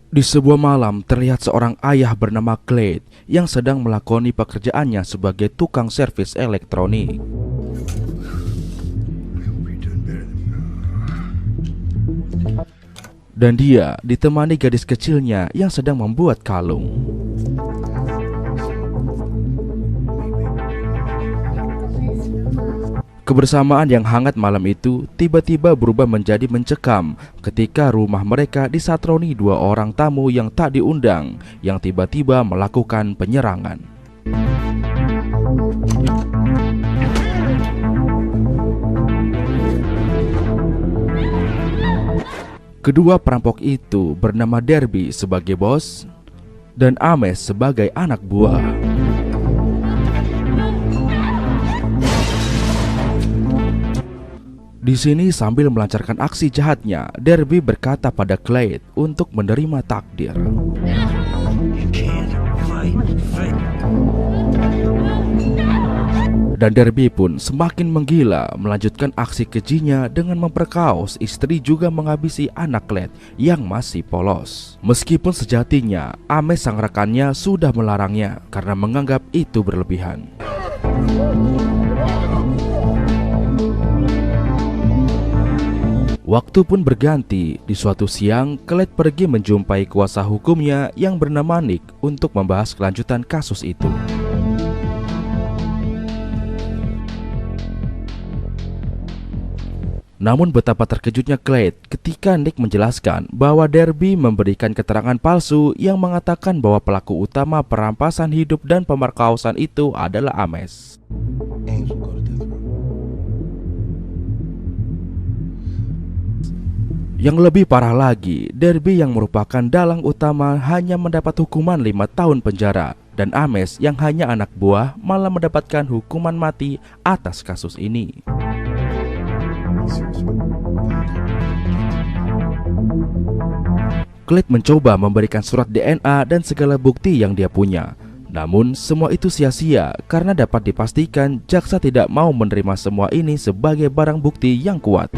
Di sebuah malam, terlihat seorang ayah bernama Clyde yang sedang melakoni pekerjaannya sebagai tukang servis elektronik. Dan dia ditemani gadis kecilnya yang sedang membuat kalung. Kebersamaan yang hangat malam itu tiba-tiba berubah menjadi mencekam ketika rumah mereka disatroni dua orang tamu yang tak diundang yang tiba-tiba melakukan penyerangan. Kedua perampok itu bernama Derby sebagai bos dan Ames sebagai anak buah. Di sini sambil melancarkan aksi jahatnya, Derby berkata pada Clyde untuk menerima takdir. Dan Derby pun semakin menggila melanjutkan aksi kejinya dengan memperkaos istri juga menghabisi anak Clyde yang masih polos. Meskipun sejatinya Ames sang rekannya sudah melarangnya karena menganggap itu berlebihan. Waktu pun berganti. Di suatu siang, Clyde pergi menjumpai kuasa hukumnya yang bernama Nick untuk membahas kelanjutan kasus itu. Namun betapa terkejutnya Clyde ketika Nick menjelaskan bahwa Derby memberikan keterangan palsu yang mengatakan bahwa pelaku utama perampasan hidup dan pemerkosaan itu adalah Ames. Yang lebih parah lagi, Derby yang merupakan dalang utama hanya mendapat hukuman 5 tahun penjara dan Ames yang hanya anak buah malah mendapatkan hukuman mati atas kasus ini. Clyde mencoba memberikan surat DNA dan segala bukti yang dia punya. Namun semua itu sia-sia karena dapat dipastikan jaksa tidak mau menerima semua ini sebagai barang bukti yang kuat.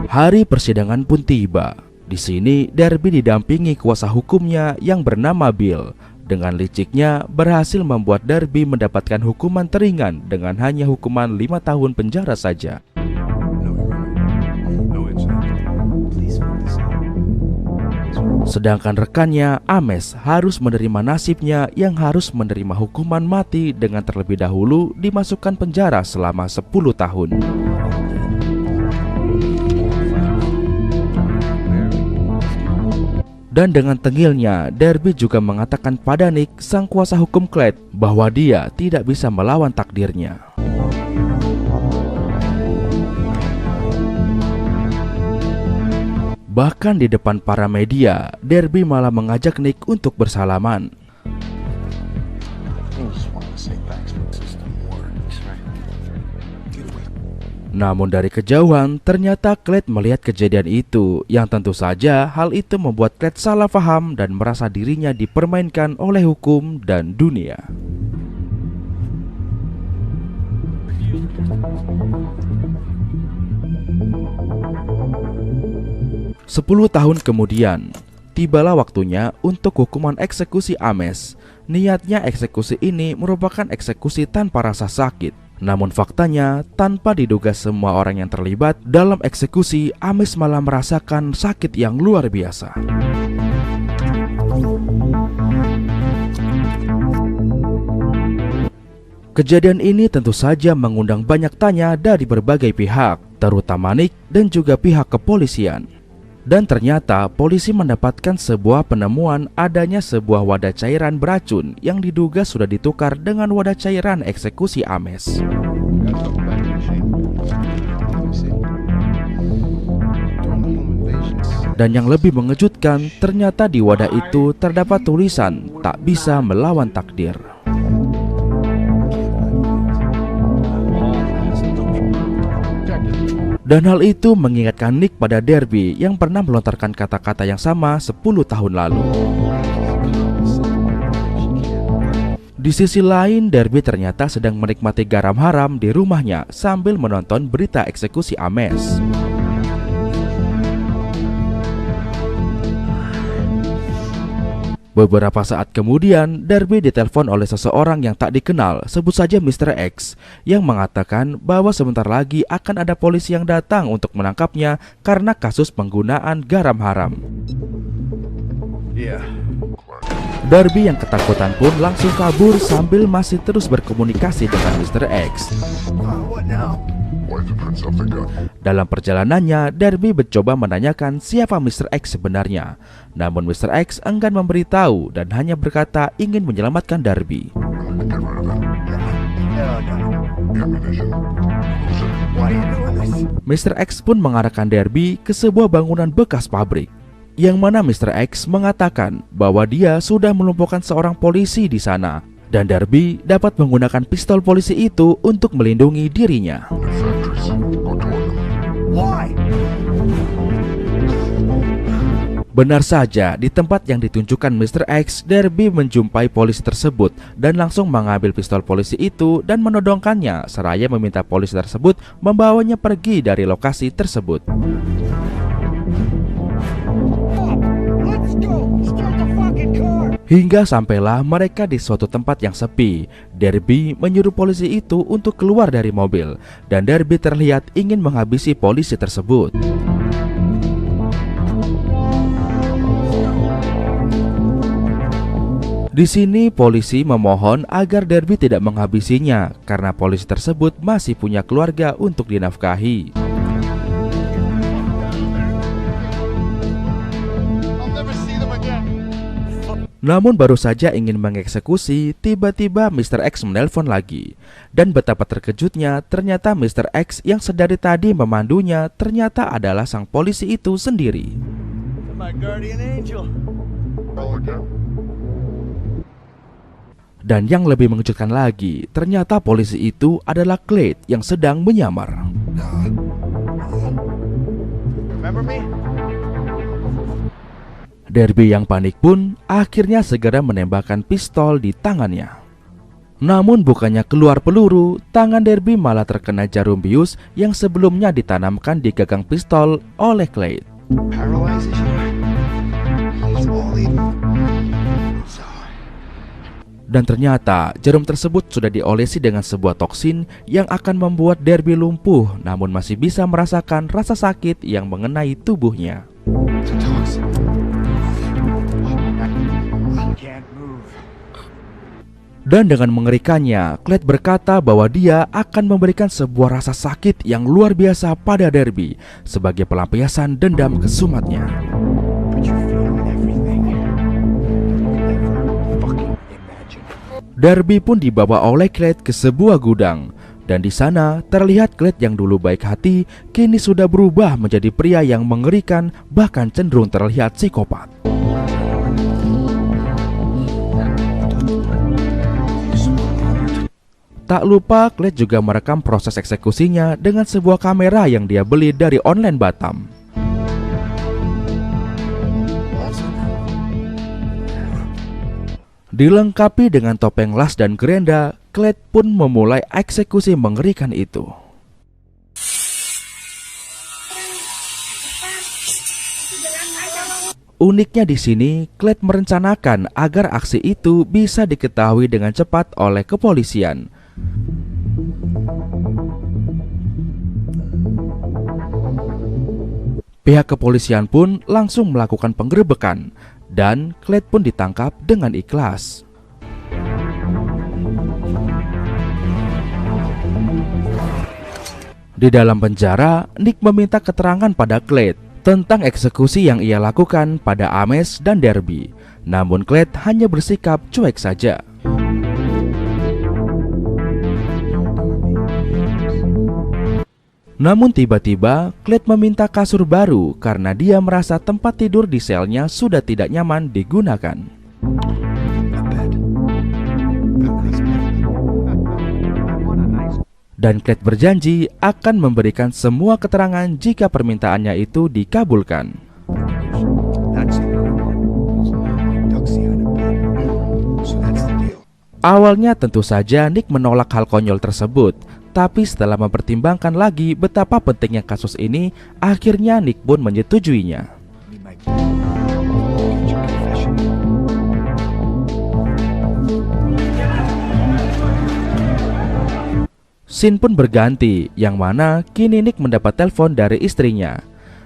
Hari persidangan pun tiba. Di sini Derby didampingi kuasa hukumnya yang bernama Bill. Dengan liciknya berhasil membuat Derby mendapatkan hukuman teringan dengan hanya hukuman 5 tahun penjara saja. Sedangkan rekannya Ames harus menerima nasibnya yang harus menerima hukuman mati dengan terlebih dahulu dimasukkan penjara selama 10 tahun. Dan dengan tengilnya, Derby juga mengatakan pada Nick, sang kuasa hukum Clyde, bahwa dia tidak bisa melawan takdirnya. Bahkan di depan para media, Derby malah mengajak Nick untuk bersalaman. Namun dari kejauhan, ternyata Clyde melihat kejadian itu, yang tentu saja hal itu membuat Clyde salah paham dan merasa dirinya dipermainkan oleh hukum dan dunia. Sepuluh tahun kemudian, tibalah waktunya untuk hukuman eksekusi Ames. Niatnya eksekusi ini merupakan eksekusi tanpa rasa sakit. Namun faktanya, tanpa diduga semua orang yang terlibat dalam eksekusi, Ames malah merasakan sakit yang luar biasa. Kejadian ini tentu saja mengundang banyak tanya dari berbagai pihak, terutama Nick dan juga pihak kepolisian. Dan ternyata polisi mendapatkan sebuah penemuan adanya sebuah wadah cairan beracun yang diduga sudah ditukar dengan wadah cairan eksekusi Ames. Dan yang lebih mengejutkan, ternyata di wadah itu terdapat tulisan tak bisa melawan takdir. Dan hal itu mengingatkan Nick pada Derby yang pernah melontarkan kata-kata yang sama 10 tahun lalu. Di sisi lain, Derby ternyata sedang menikmati garam haram di rumahnya sambil menonton berita eksekusi Ames. Beberapa saat kemudian, Derby ditelepon oleh seseorang yang tak dikenal, sebut saja Mr. X, yang mengatakan bahwa sebentar lagi akan ada polisi yang datang untuk menangkapnya karena kasus penggunaan garam haram. Derby yang ketakutan pun langsung kabur sambil masih terus berkomunikasi dengan Mr. X. Dalam perjalanannya, Derby mencoba menanyakan siapa Mr. X sebenarnya. Namun Mr. X enggan memberitahu dan hanya berkata ingin menyelamatkan Derby. Mr. X pun mengarahkan Derby ke sebuah bangunan bekas pabrik, yang mana Mr. X mengatakan bahwa dia sudah melumpuhkan seorang polisi di sana dan Derby dapat menggunakan pistol polisi itu untuk melindungi dirinya. Benar saja, di tempat yang ditunjukkan Mr. X, Derby menjumpai polisi tersebut dan langsung mengambil pistol polisi itu dan menodongkannya, seraya meminta polisi tersebut membawanya pergi dari lokasi tersebut. Hingga sampailah mereka di suatu tempat yang sepi. Derby menyuruh polisi itu untuk keluar dari mobil dan Derby terlihat ingin menghabisi polisi tersebut. Di sini polisi memohon agar Derby tidak menghabisinya karena polisi tersebut masih punya keluarga untuk dinafkahi. Namun baru saja ingin mengeksekusi, tiba-tiba Mr. X menelpon lagi. Dan betapa terkejutnya, ternyata Mr. X yang sedari tadi memandunya ternyata adalah sang polisi itu sendiri. Dan yang lebih mengejutkan lagi, ternyata polisi itu adalah Clyde yang sedang menyamar. Derby yang panik pun akhirnya segera menembakkan pistol di tangannya. Namun bukannya keluar peluru, tangan Derby malah terkena jarum bius yang sebelumnya ditanamkan di gagang pistol oleh Clyde. Dan ternyata jarum tersebut sudah diolesi dengan sebuah toksin yang akan membuat Derby lumpuh, namun masih bisa merasakan rasa sakit yang mengenai tubuhnya. Dan dengan mengerikannya, Clyde berkata bahwa dia akan memberikan sebuah rasa sakit yang luar biasa pada Derby sebagai pelampiasan dendam kesumatnya. Derby pun dibawa oleh Clyde ke sebuah gudang, dan di sana terlihat Clyde yang dulu baik hati kini sudah berubah menjadi pria yang mengerikan, bahkan cenderung terlihat psikopat. Tak lupa Clyde juga merekam proses eksekusinya dengan sebuah kamera yang dia beli dari online Batam. Dilengkapi dengan topeng las dan gerenda, Clyde pun memulai eksekusi mengerikan itu. Uniknya di sini, Clyde merencanakan agar aksi itu bisa diketahui dengan cepat oleh kepolisian. Pihak kepolisian pun langsung melakukan penggerebekan dan Clyde pun ditangkap dengan ikhlas. Di dalam penjara, Nick meminta keterangan pada Clyde tentang eksekusi yang ia lakukan pada Ames dan Derby. Namun Clyde hanya bersikap cuek saja. Namun tiba-tiba Clyde meminta kasur baru karena dia merasa tempat tidur di selnya sudah tidak nyaman digunakan. Dan Clyde berjanji akan memberikan semua keterangan jika permintaannya itu dikabulkan. Awalnya tentu saja Nick menolak hal konyol tersebut, tapi setelah mempertimbangkan lagi betapa pentingnya kasus ini, akhirnya Nick pun menyetujuinya. Scene pun berganti, yang mana kini Nick mendapat telepon dari istrinya,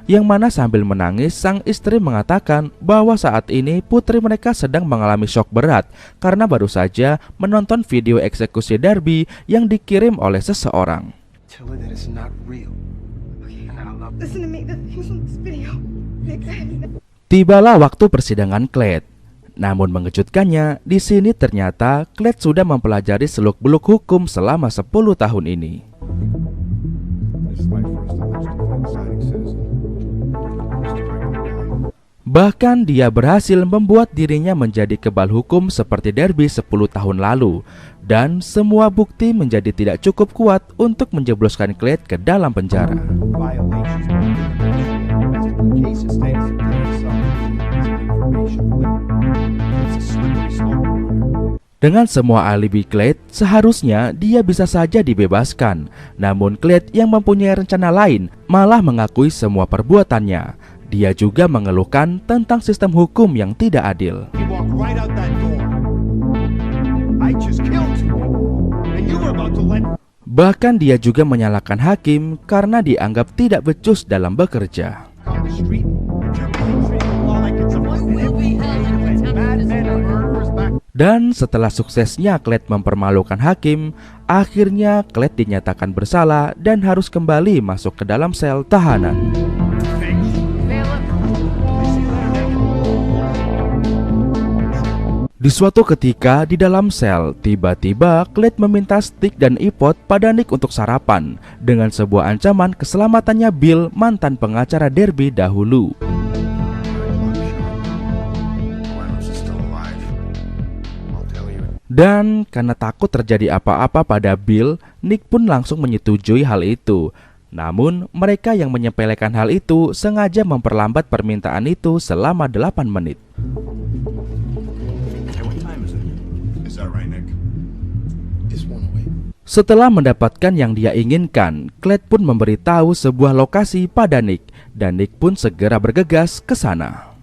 yang mana sambil menangis sang istri mengatakan bahwa saat ini putri mereka sedang mengalami shock berat karena baru saja menonton video eksekusi Darby yang dikirim oleh seseorang. Tibalah waktu persidangan Clyde. Namun mengejutkannya, di sini ternyata Clyde sudah mempelajari seluk-beluk hukum selama 10 tahun ini. Bahkan dia berhasil membuat dirinya menjadi kebal hukum seperti Darby 10 tahun lalu, dan semua bukti menjadi tidak cukup kuat untuk menjebloskan Clyde ke dalam penjara. Dengan semua alibi Clyde, seharusnya dia bisa saja dibebaskan. Namun Clyde yang mempunyai rencana lain malah mengakui semua perbuatannya. Dia juga mengeluhkan tentang sistem hukum yang tidak adil. Bahkan dia juga menyalahkan hakim karena dianggap tidak becus dalam bekerja. Dan setelah suksesnya Clyde mempermalukan hakim, akhirnya Clyde dinyatakan bersalah dan harus kembali masuk ke dalam sel tahanan. Di suatu ketika di dalam sel, tiba-tiba Clyde meminta stick dan iPod pada Nick untuk sarapan dengan sebuah ancaman keselamatannya Bill, mantan pengacara Darby dahulu. Dan karena takut terjadi apa-apa pada Bill, Nick pun langsung menyetujui hal itu. Namun mereka yang menyepelekan hal itu sengaja memperlambat permintaan itu selama 8 menit. Setelah mendapatkan yang dia inginkan, Clyde pun memberitahu sebuah lokasi pada Nick, dan Nick pun segera bergegas ke sana.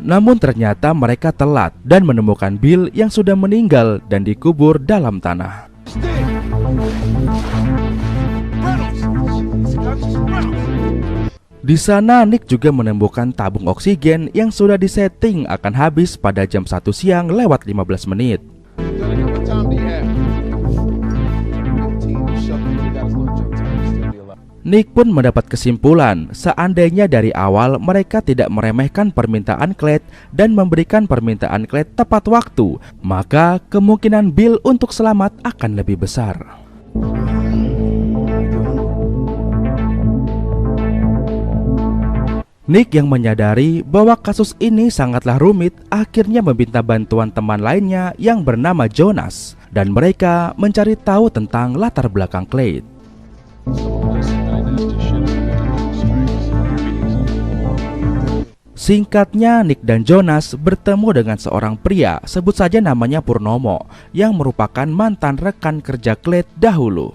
Namun ternyata mereka telat dan menemukan Bill yang sudah meninggal dan dikubur dalam tanah. Di sana Nick juga menemukan tabung oksigen yang sudah disetting akan habis pada jam 1 siang lewat 15 menit. Nick pun mendapat kesimpulan, seandainya dari awal mereka tidak meremehkan permintaan Clyde dan memberikan permintaan Clyde tepat waktu, maka kemungkinan Bill untuk selamat akan lebih besar. Nick yang menyadari bahwa kasus ini sangatlah rumit akhirnya meminta bantuan teman lainnya yang bernama Jonas, dan mereka mencari tahu tentang latar belakang Clyde. Singkatnya, Nick dan Jonas bertemu dengan seorang pria, sebut saja namanya Purnomo, yang merupakan mantan rekan kerja Clyde dahulu.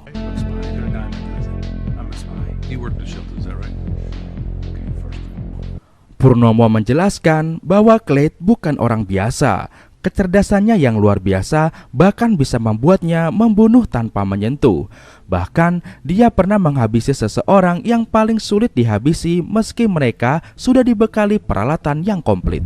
Purnomo menjelaskan bahwa Clyde bukan orang biasa. Kecerdasannya yang luar biasa bahkan bisa membuatnya membunuh tanpa menyentuh. Bahkan dia pernah menghabisi seseorang yang paling sulit dihabisi meski mereka sudah dibekali peralatan yang komplit.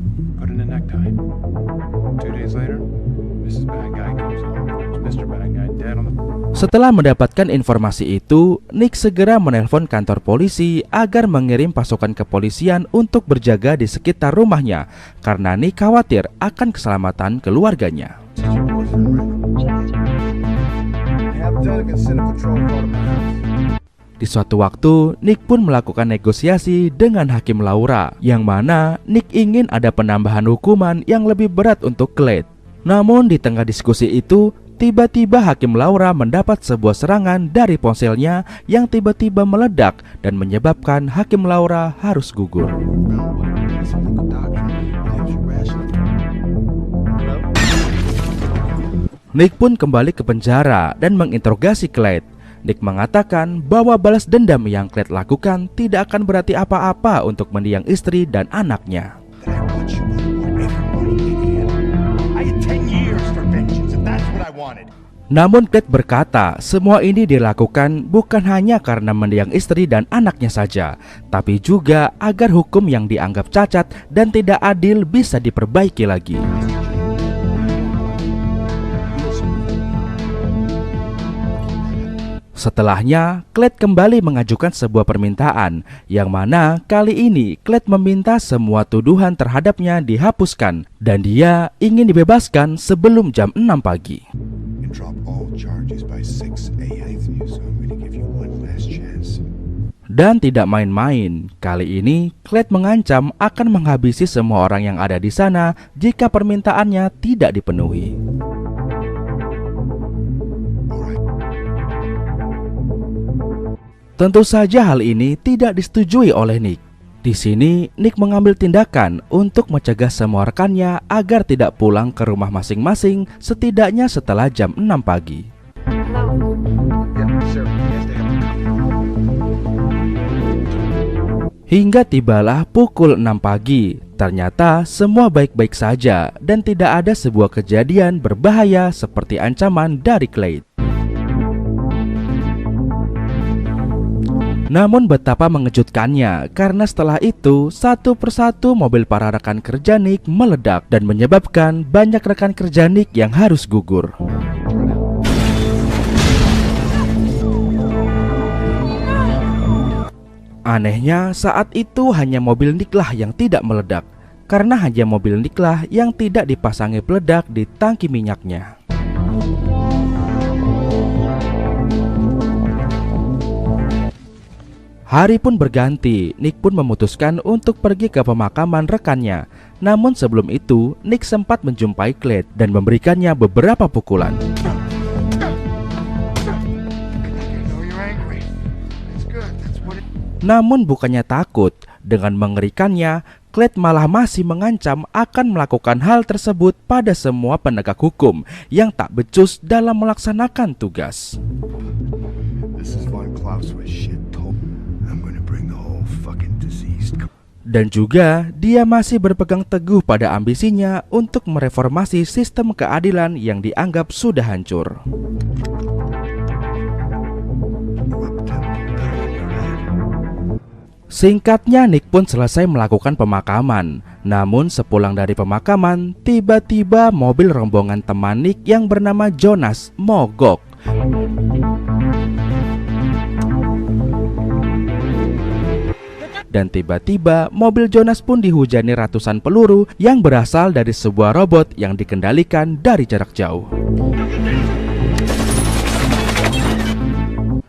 Setelah mendapatkan informasi itu, Nick segera menelpon kantor polisi agar mengirim pasukan kepolisian untuk berjaga di sekitar rumahnya karena Nick khawatir akan keselamatan keluarganya. Di suatu waktu, Nick pun melakukan negosiasi dengan Hakim Laura, yang mana Nick ingin ada penambahan hukuman yang lebih berat untuk Clyde. Namun di tengah diskusi itu, tiba-tiba Hakim Laura mendapat sebuah serangan dari ponselnya yang tiba-tiba meledak dan menyebabkan Hakim Laura harus gugur. Nick pun kembali ke penjara dan menginterogasi Clyde. Nick mengatakan bahwa balas dendam yang Clyde lakukan tidak akan berarti apa-apa untuk mendiang istri dan anaknya. Namun Clyde berkata semua ini dilakukan bukan hanya karena mendiang istri dan anaknya saja, tapi juga agar hukum yang dianggap cacat dan tidak adil bisa diperbaiki lagi. Setelahnya, Clyde kembali mengajukan sebuah permintaan, yang mana kali ini Clyde meminta semua tuduhan terhadapnya dihapuskan dan dia ingin dibebaskan sebelum jam 6 pagi. Dan tidak main-main, kali ini Clyde mengancam akan menghabisi semua orang yang ada di sana jika permintaannya tidak dipenuhi. Tentu saja hal ini tidak disetujui oleh Nick. Di sini Nick mengambil tindakan untuk mencegah semua rekannya agar tidak pulang ke rumah masing-masing setidaknya setelah jam 6 pagi. Hingga tibalah pukul 6 pagi, ternyata semua baik-baik saja dan tidak ada sebuah kejadian berbahaya seperti ancaman dari Clyde. Namun betapa mengejutkannya karena setelah itu satu persatu mobil para rekan kerja Nick meledak dan menyebabkan banyak rekan kerja Nick yang harus gugur. Anehnya saat itu hanya mobil Nick lah yang tidak meledak, karena hanya mobil Nick lah yang tidak dipasangi peledak di tangki minyaknya. Hari pun berganti, Nick pun memutuskan untuk pergi ke pemakaman rekannya. Namun sebelum itu, Nick sempat menjumpai Clyde dan memberikannya beberapa pukulan. Namun bukannya takut, dengan mengerikannya, Clyde malah masih mengancam akan melakukan hal tersebut pada semua penegak hukum yang tak becus dalam melaksanakan tugas. Dan juga dia masih berpegang teguh pada ambisinya untuk mereformasi sistem keadilan yang dianggap sudah hancur. Singkatnya, Nick pun selesai melakukan pemakaman. Namun sepulang dari pemakaman, tiba-tiba mobil rombongan teman Nick yang bernama Jonas mogok. Dan tiba-tiba mobil Jonas pun dihujani ratusan peluru yang berasal dari sebuah robot yang dikendalikan dari jarak jauh.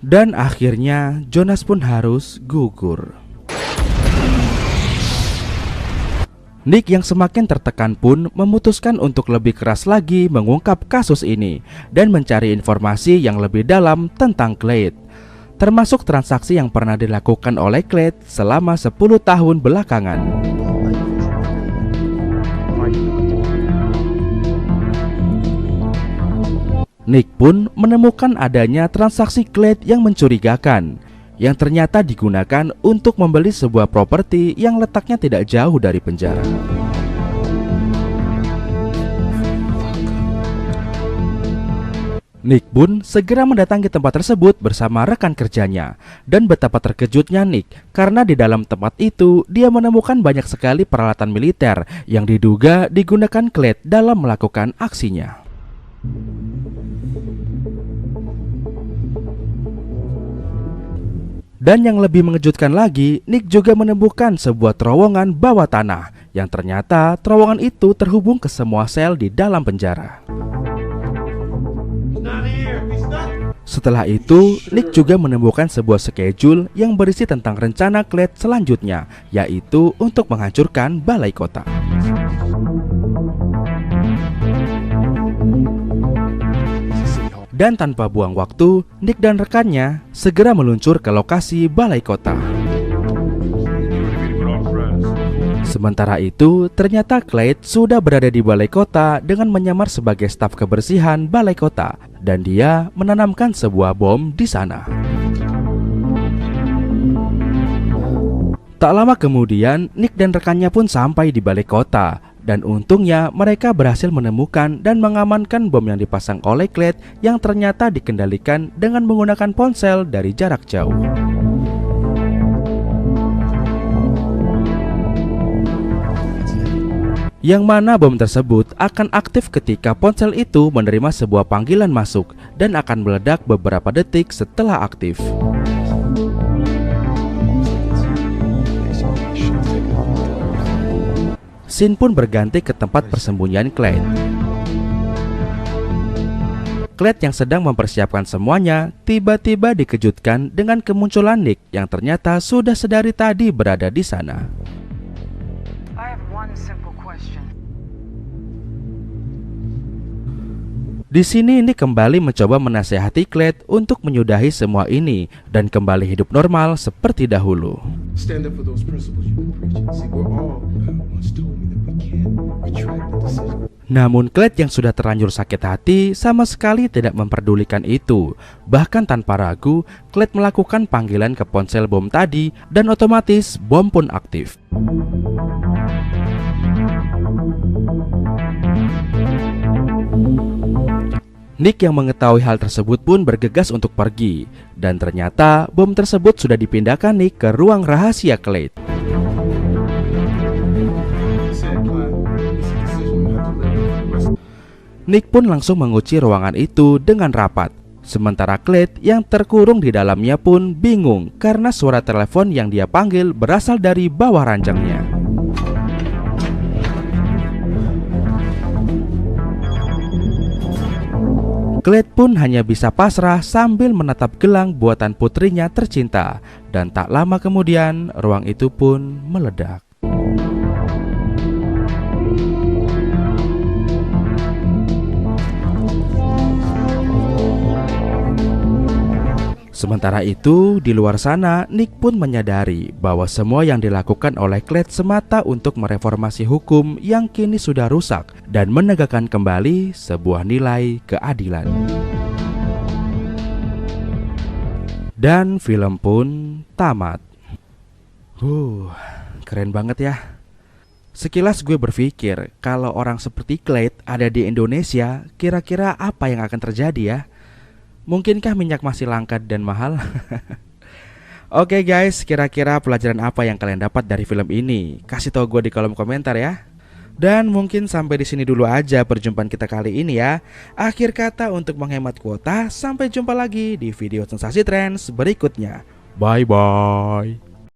Dan akhirnya Jonas pun harus gugur. Nick yang semakin tertekan pun memutuskan untuk lebih keras lagi mengungkap kasus ini dan mencari informasi yang lebih dalam tentang Clyde, termasuk transaksi yang pernah dilakukan oleh Clyde selama 10 tahun belakangan. Nick pun menemukan adanya transaksi Clyde yang mencurigakan, yang ternyata digunakan untuk membeli sebuah properti yang letaknya tidak jauh dari penjara. Nick pun segera mendatangi tempat tersebut bersama rekan kerjanya. Dan betapa terkejutnya Nick karena di dalam tempat itu dia menemukan banyak sekali peralatan militer yang diduga digunakan Clyde dalam melakukan aksinya. Dan yang lebih mengejutkan lagi, Nick juga menemukan sebuah terowongan bawah tanah yang ternyata terowongan itu terhubung ke semua sel di dalam penjara. Setelah itu, Nick juga menemukan sebuah schedule yang berisi tentang rencana Clyde selanjutnya, yaitu untuk menghancurkan balai kota. Dan tanpa buang waktu, Nick dan rekannya segera meluncur ke lokasi balai kota. Sementara itu, ternyata Clyde sudah berada di balai kota dengan menyamar sebagai staf kebersihan balai kota, dan dia menanamkan sebuah bom di sana. Tak lama kemudian, Nick dan rekannya pun sampai di balai kota, dan untungnya mereka berhasil menemukan dan mengamankan bom yang dipasang oleh Clyde yang ternyata dikendalikan dengan menggunakan ponsel dari jarak jauh. Yang mana bom tersebut akan aktif ketika ponsel itu menerima sebuah panggilan masuk dan akan meledak beberapa detik setelah aktif. Scene pun berganti ke tempat persembunyian Clyde. Clyde yang sedang mempersiapkan semuanya tiba-tiba dikejutkan dengan kemunculan Nick yang ternyata sudah sedari tadi berada di sana. Di sini Nick kembali mencoba menasehati Clyde untuk menyudahi semua ini dan kembali hidup normal seperti dahulu. Namun Clyde yang sudah terlanjur sakit hati sama sekali tidak memperdulikan itu. Bahkan tanpa ragu, Clyde melakukan panggilan ke ponsel bom tadi dan otomatis bom pun aktif. Nick yang mengetahui hal tersebut pun bergegas untuk pergi, dan ternyata bom tersebut sudah dipindahkan Nick ke ruang rahasia Clyde. Nick pun langsung mengunci ruangan itu dengan rapat. Sementara Clyde yang terkurung di dalamnya pun bingung karena suara telepon yang dia panggil berasal dari bawah ranjangnya. Clyde pun hanya bisa pasrah sambil menatap gelang buatan putrinya tercinta. Dan tak lama kemudian ruang itu pun meledak. Sementara itu, di luar sana, Nick pun menyadari bahwa semua yang dilakukan oleh Clyde semata untuk mereformasi hukum yang kini sudah rusak dan menegakkan kembali sebuah nilai keadilan. Dan film pun tamat. Keren banget ya. Sekilas gue berpikir kalau orang seperti Clyde ada di Indonesia, kira-kira apa yang akan terjadi ya? Mungkinkah minyak masih langka dan mahal? Oke guys, kira-kira pelajaran apa yang kalian dapat dari film ini? Kasih tau gue di kolom komentar ya. Dan mungkin sampai di sini dulu aja perjumpaan kita kali ini ya. Akhir kata untuk menghemat kuota, sampai jumpa lagi di video sensasi trends berikutnya. Bye bye.